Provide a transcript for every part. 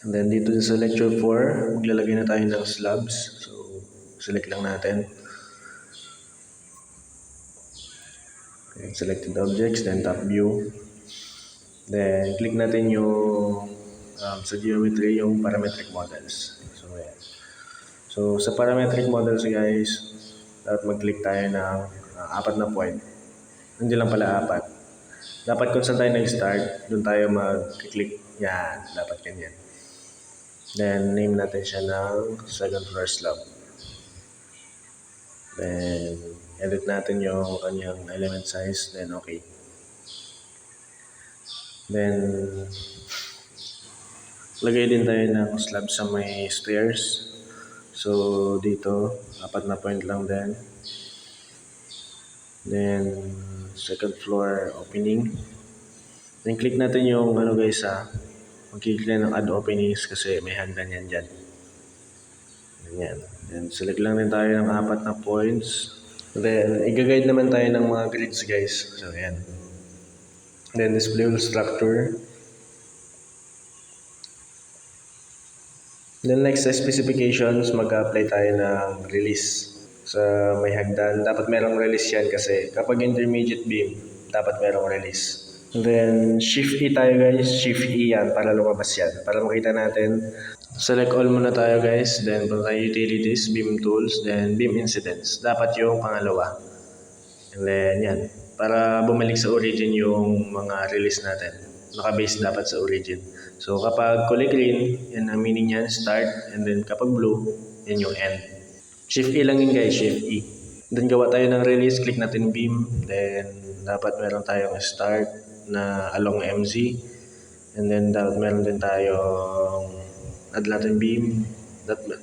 And then dito sa lecture 4, maglalagay na tayo ng slabs. So, select lang natin. And selected objects, then top view. Then, click natin yung sa geometry, yung parametric models. So, ayan. So, sa parametric models guys, dapat mag-click tayo ng 4 na point. Hindi lang pala 4. Dapat kung saan tayo nag-start, doon tayo mag-click. Yan, dapat ganyan. Then, name natin siya ng second floor slab. Then, edit natin yung kanyang element size. Then, okay. Then, lagay din tayo ng slab sa may stairs. So, dito, 4 na point lang din. Then, second floor opening. Then, click natin yung guys mag-click ng add openings kasi may hagdan yan dyan. Ganyan. Then, select lang din tayo ng 4 na points. Then, i-guide naman tayo ng mga grids guys. So, ayan. Then, display all structure. Then, next sa specifications, mag-apply tayo ng release. Sa may hagdan, dapat merong release yan kasi kapag intermediate beam, dapat merong release. Then, Shift E tayo guys. Shift E yan para lumabas yan. Para makita natin. Select all muna tayo guys. Then, punta tayo utilities, beam tools, then beam incidents. Dapat yung pangalawa. And then, yan. Para bumalik sa origin yung mga release natin. Naka-base dapat sa origin. So, kapag kulay green, yan ang meaning yan, start. And then, kapag blue, yan yung end. Shift E lang yun guys, Shift E. Then, gawa tayo ng release. Click natin beam. Then, dapat meron tayong start na along MZ. And then, dapat meron din tayong add natin beam.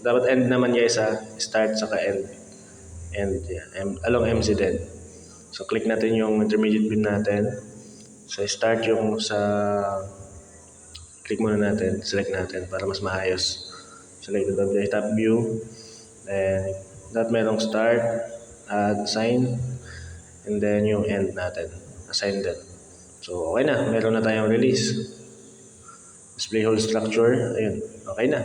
Dapat end naman guys start saka end. And along MZ din. So, click natin yung intermediate beam natin. So, start yung sa click muna natin, select natin para mas maayos. Select the top view. Then, dapat merong start, add sign, and then yung end natin, assign din. So, okay na. Meron na tayong release. Display whole structure. Ayun. Okay na.